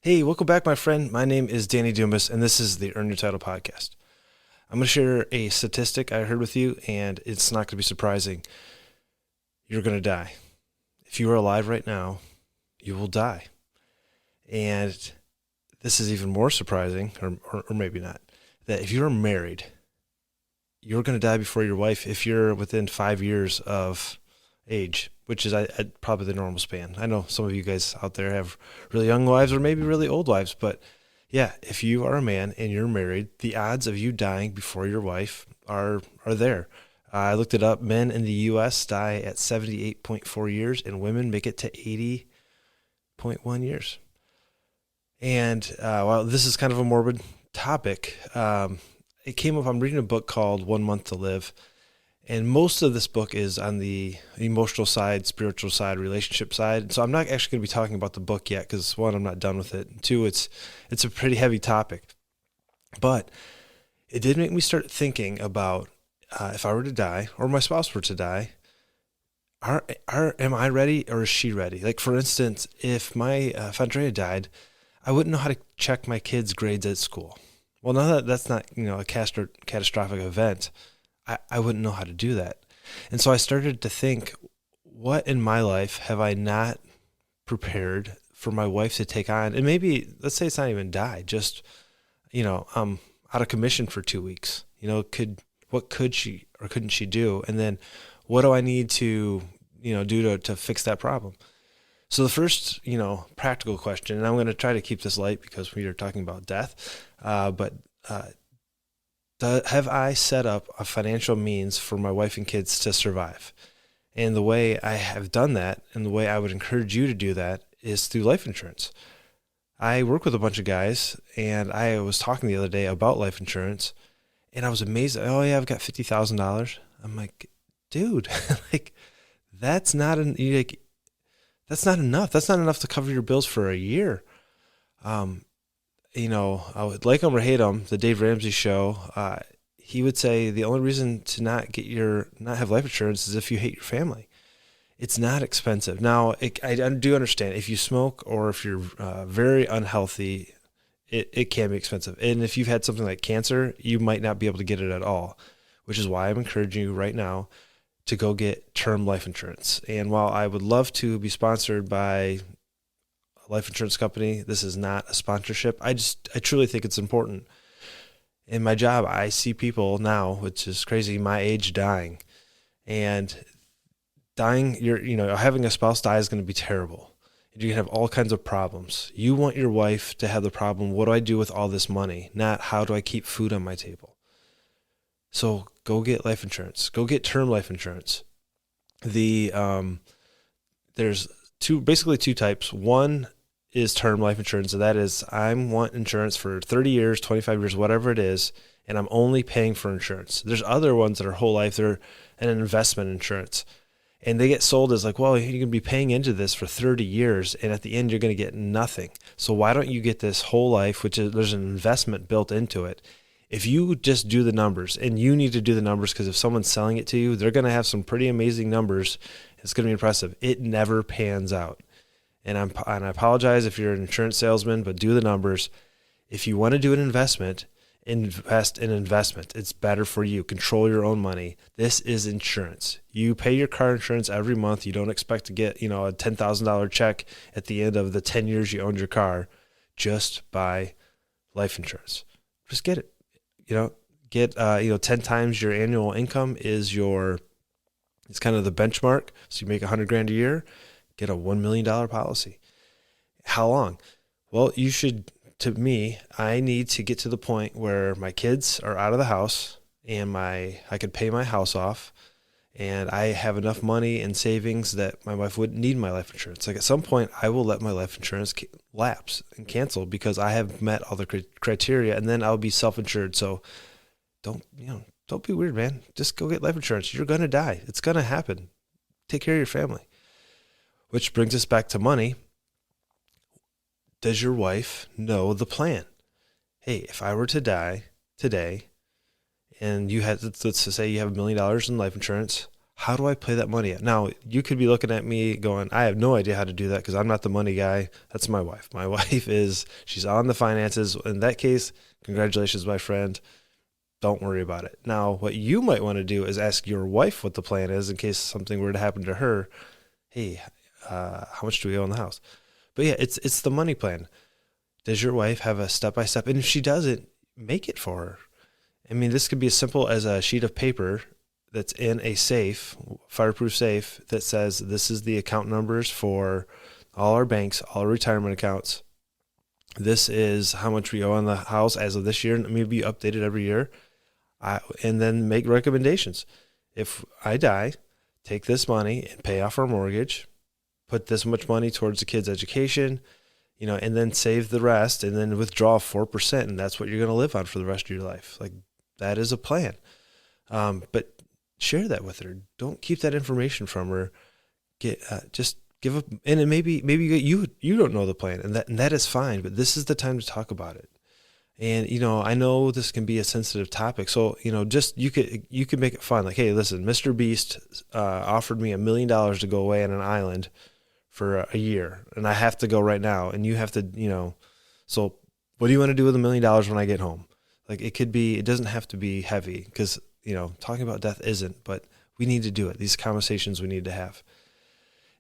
Hey, welcome back, my friend. My name is Danny Dumas, and this is the Earn Your Title podcast. I'm going to share a statistic I heard with you, and it's not going to be surprising. You're going to die. If you are alive right now, you will die. And this is even more surprising, or maybe not, that if you're married, you're going to die before your wife if you're within 5 years of age, which is probably the normal span. I know some of you guys out there have really young wives or maybe really old wives, but yeah, if you are a man and you're married, the odds of you dying before your wife are there. I looked it up. Men in the U.S. die at 78.4 years, and women make it to 80.1 years. And while this is kind of a morbid topic, it came up. I'm reading a book called 1 Month to Live. And most of this book is on the emotional side, spiritual side, relationship side. So I'm not actually going to be talking about the book yet because, one, I'm not done with it. And two, it's a pretty heavy topic. But it did make me start thinking about if I were to die or my spouse were to die, am I ready or is she ready? Like, for instance, if Andrea died, I wouldn't know how to check my kids' grades at school. Well, now that's not a catastrophic event, I wouldn't know how to do that. And so I started to think, what in my life have I not prepared for my wife to take on? And maybe, let's say it's not even die, just, I'm out of commission for 2 weeks. What could she or couldn't she do? And then what do I need to, do to fix that problem? So the first, practical question, and I'm going to try to keep this light because we are talking about death, but have I set up a financial means for my wife and kids to survive? And the way I have done that, and the way I would encourage you to do that, is through life insurance. I work with a bunch of guys, and I was talking the other day about life insurance, and I was amazed. Oh yeah, I've got $50,000. I'm like, dude, that's not that's not enough. That's not enough to cover your bills for a year. I would like him or hate him, the Dave Ramsey show, he would say the only reason to not have life insurance is if you hate your family. It's not expensive. Now, I do understand if you smoke or if you're very unhealthy, it can be expensive. And if you've had something like cancer, you might not be able to get it at all, which is why I'm encouraging you right now to go get term life insurance. And while I would love to be sponsored by life insurance company, this is not a sponsorship. I truly think it's important. In my job, I see people now, which is crazy, my age, dying. And dying, having a spouse die is going to be terrible. You're going to have all kinds of problems. You want your wife to have the problem, what do I do with all this money? Not how do I keep food on my table? So go get life insurance. Go get term life insurance. There's basically two types. One is term life insurance, and that is I want insurance for 30 years, 25 years, whatever it is, and I'm only paying for insurance. There's other ones that are whole life. They're an investment insurance, and they get sold as like, well, you're going to be paying into this for 30 years, and at the end you're going to get nothing. So why don't you get this whole life, which is there's an investment built into it. If you just do the numbers, and you need to do the numbers because if someone's selling it to you, they're going to have some pretty amazing numbers. It's going to be impressive. It never pans out. And I apologize if you're an insurance salesman, but do the numbers. If you want to do an investment, invest in investment. It's better for you. Control your own money. This is insurance. You pay your car insurance every month. You don't expect to get, a $10,000 check at the end of the 10 years you owned your car. Just buy life insurance. Just get it. Get 10 times your annual income it's kind of the benchmark. So you make $100,000 a year. Get a $1 million policy. How long? Well, I need to get to the point where my kids are out of the house and I could pay my house off and I have enough money and savings that my wife wouldn't need my life insurance. Like at some point, I will let my life insurance lapse and cancel because I have met all the criteria, and then I'll be self-insured. So don't be weird, man. Just go get life insurance. You're going to die. It's going to happen. Take care of your family. Which brings us back to money. Does your wife know the plan? Hey, if I were to die today and let's say you have $1 million in life insurance, How do I play that money out? Now, you could be looking at me going, I have no idea how to do that because I'm not the money guy. That's my wife. My wife she's on the finances. In that case, congratulations, my friend. Don't worry about it. Now, what you might want to do is ask your wife what the plan is in case something were to happen to her. Hey, how much do we owe on the house? But yeah, it's the money plan. Does your wife have a step-by-step? And if she doesn't, make it for her. I mean, this could be as simple as a sheet of paper that's in a safe, fireproof safe, that says this is the account numbers for all our banks, all our retirement accounts. This is how much we owe on the house as of this year, and maybe update it every year. And then make recommendations. If I die, take this money and pay off our mortgage, put this much money towards the kids' education, and then save the rest and then withdraw 4%. And that's what you're going to live on for the rest of your life. Like, that is a plan. But share that with her. Don't keep that information from her. Just give up. And it maybe you don't know the plan, and that is fine, but this is the time to talk about it. And, I know this can be a sensitive topic. So, just you could make it fun. Like, hey, listen, Mr. Beast offered me $1 million to go away on an island for a year, and I have to go right now. And you have to, so what do you want to do with $1 million when I get home? Like, it doesn't have to be heavy because, talking about death isn't, but we need to do it. These conversations we need to have.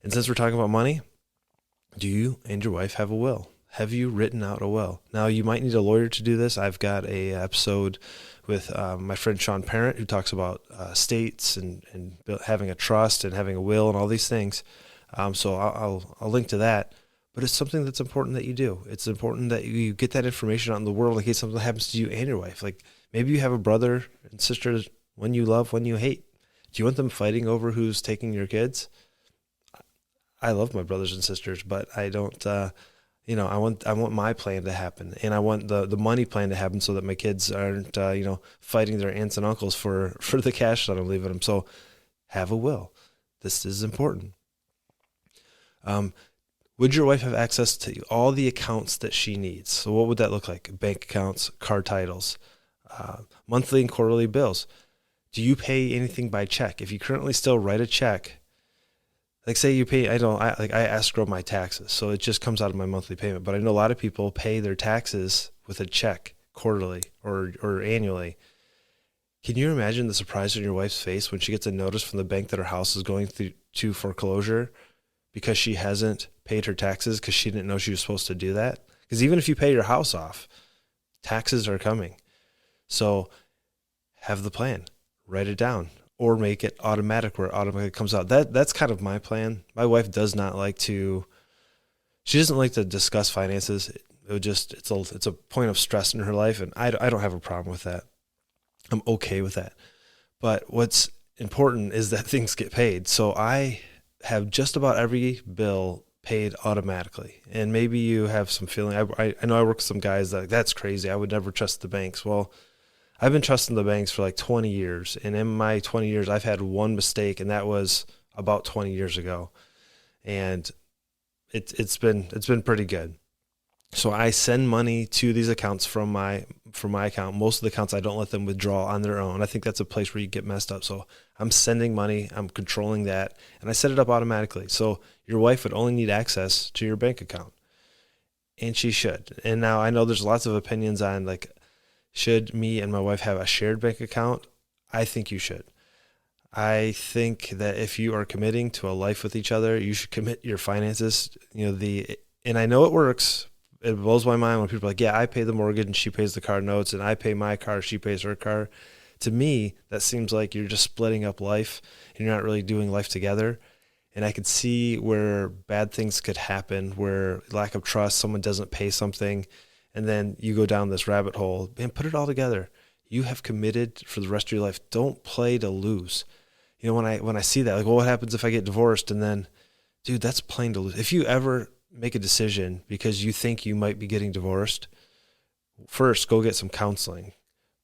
And since we're talking about money, do you and your wife have a will? Have you written out a will? Now, you might need a lawyer to do this. I've got a episode with my friend Sean Parent who talks about estates and having a trust and having a will and all these things. So I'll link to that. But it's something that's important that you do. It's important that you get that information out in the world in case something happens to you and your wife. Like, maybe you have a brother and sister, one you love, one you hate. Do you want them fighting over who's taking your kids? I love my brothers and sisters, but I don't. I want my plan to happen, and I want the money plan to happen so that my kids aren't, fighting their aunts and uncles for the cash that I'm leaving them. So have a will. This is important. Would your wife have access to all the accounts that she needs? So what would that look like? Bank accounts, car titles, monthly and quarterly bills. Do you pay anything by check? If you currently still write a check, like say you pay, I escrow my taxes, so it just comes out of my monthly payment. But I know a lot of people pay their taxes with a check quarterly or annually. Can you imagine the surprise on your wife's face when she gets a notice from the bank that her house is going to foreclosure because she hasn't paid her taxes because she didn't know she was supposed to do that? Because even if you pay your house off, taxes are coming. So have the plan, write it down. Or make it automatic where it automatically comes out. That's kind of my plan. My wife does not like to. She doesn't like to discuss finances. It's a point of stress in her life, and I don't have a problem with that. I'm okay with that. But what's important is that things get paid. So I have just about every bill paid automatically. And maybe you have some feeling. I know I work with some guys that's crazy. I would never trust the banks. Well, I've been trusting the banks for like 20 years. And in my 20 years, I've had one mistake, and that was about 20 years ago. And it's been pretty good. So I send money to these accounts from my account. Most of the accounts, I don't let them withdraw on their own. I think that's a place where you get messed up. So I'm sending money, I'm controlling that, and I set it up automatically. So your wife would only need access to your bank account, and she should. And now I know there's lots of opinions on like, should me and my wife have a shared bank account? I think you should. I think that if you are committing to a life with each other, you should commit your finances. And I know it works. It blows my mind when people are like, yeah, I pay the mortgage and she pays the car notes, and I pay my car, she pays her car. To me, that seems like you're just splitting up life and you're not really doing life together. And I could see where bad things could happen, where lack of trust, someone doesn't pay something, and then you go down this rabbit hole. Man, put it all together. You have committed for the rest of your life. Don't play to lose. When I see that, like, well, what happens if I get divorced? And then, dude, that's playing to lose. If you ever make a decision because you think you might be getting divorced, first, go get some counseling.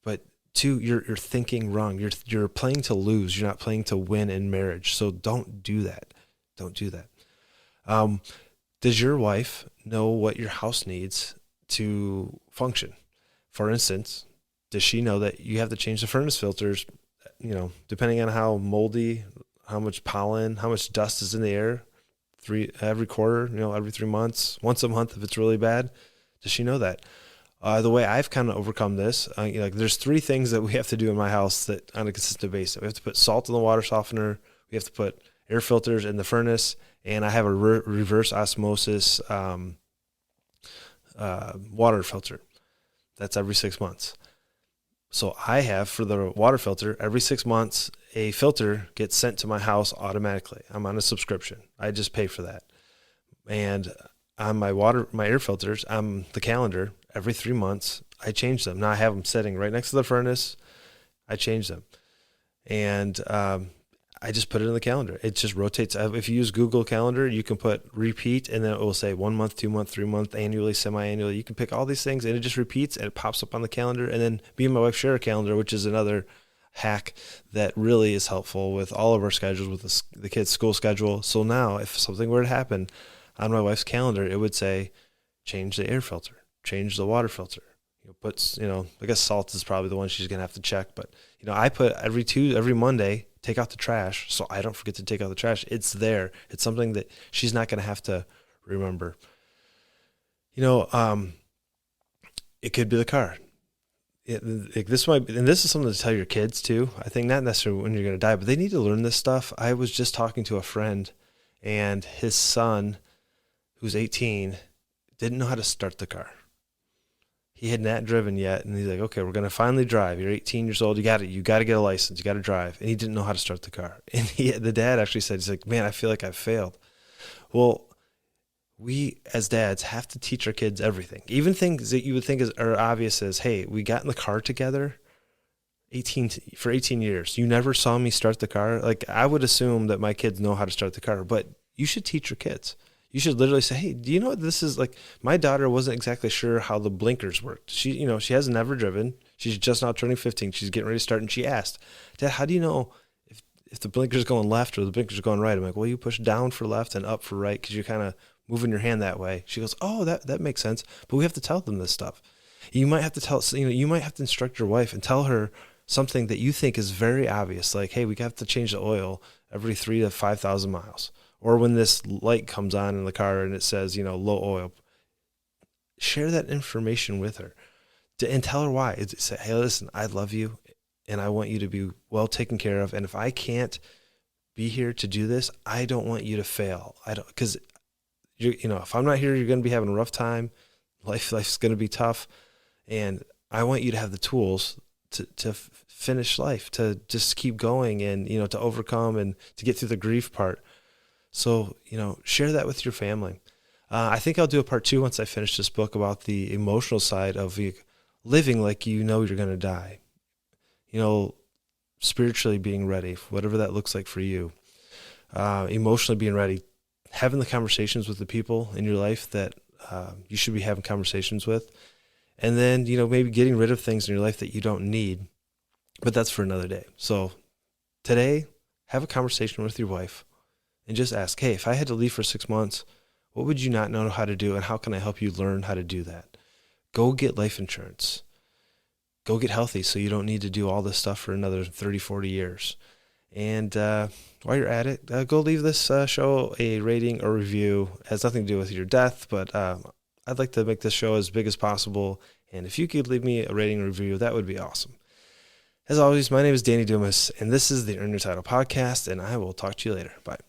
But two, you're thinking wrong. You're playing to lose. You're not playing to win in marriage. So don't do that. Don't do that. Does your wife know what your house needs to function? For instance, does she know that you have to change the furnace filters, depending on how moldy how much pollen, how much dust is in the air every quarter, every 3 months, once a month if it's really bad? Does she know that? The way I've kind of overcome this, there's 3 things that we have to do in my house that on a consistent basis. We have to put salt in the water softener. We have to put air filters in the furnace, and I have a reverse osmosis water filter. That's every 6 months. So I have, for the water filter, every 6 months, a filter gets sent to my house automatically. I'm on a subscription. I just pay for that. And on my air filters, on the calendar, every 3 months, I change them. Now I have them sitting right next to the furnace. I change them. And I just put it in the calendar. It just rotates. If you use Google Calendar, you can put repeat, and then it will say 1 month, 2 month, 3 month, annually, semi-annually. You can pick all these things, and it just repeats, and it pops up on the calendar. And then me and my wife share a calendar, which is another hack that really is helpful with all of our schedules, with the kids' school schedule. So now if something were to happen on my wife's calendar, it would say, change the air filter, change the water filter. I guess salt is probably the one she's going to have to check. But, I put every Monday, take out the trash, so I don't forget to take out the trash. It's there. It's something that she's not going to have to remember. It could be the car. This is something to tell your kids too. I think not necessarily when you're going to die, but they need to learn this stuff. I was just talking to a friend, and his son, who's 18, didn't know how to start the car. He had not driven yet, and he's like, okay, we're going to finally drive. You're 18 years old. You got to get a license. You got to drive. And he didn't know how to start the car. And the dad actually said, he's like, man, I feel like I've failed. Well, we as dads have to teach our kids everything, even things that you would think are obvious as, hey, we got in the car together for 18 years. You never saw me start the car. Like, I would assume that my kids know how to start the car, but you should teach your kids. You should literally say, hey, do you know what this is like? My daughter wasn't exactly sure how the blinkers worked. She has never driven. She's just now turning 15. She's getting ready to start. And she asked, Dad, how do you know if the blinker's going left or the blinker's going right? I'm like, well, you push down for left and up for right because you're kind of moving your hand that way. She goes, oh, that makes sense. But we have to tell them this stuff. You might have to you might have to instruct your wife and tell her something that you think is very obvious. Like, hey, we have to change the oil every 3,000 to 5,000 miles. Or when this light comes on in the car and it says, low oil, share that information with her and tell her why. Say, hey, listen, I love you and I want you to be well taken care of. And if I can't be here to do this, I don't want you to fail. Because if I'm not here, you're going to be having a rough time. Life's going to be tough. And I want you to have the tools to finish life, to just keep going and, to overcome and to get through the grief part. So, share that with your family. I think I'll do a part 2 once I finish this book about the emotional side of living like you're going to die. Spiritually being ready, whatever that looks like for you. Emotionally being ready, having the conversations with the people in your life that you should be having conversations with. And then, maybe getting rid of things in your life that you don't need. But that's for another day. So today, have a conversation with your wife. And just ask, hey, if I had to leave for 6 months, what would you not know how to do, and how can I help you learn how to do that? Go get life insurance. Go get healthy so you don't need to do all this stuff for another 30, 40 years. And while you're at it, go leave this show a rating or review. It has nothing to do with your death, but I'd like to make this show as big as possible. And if you could leave me a rating or review, that would be awesome. As always, my name is Danny Dumas, and this is the Earn Your Title podcast, and I will talk to you later. Bye.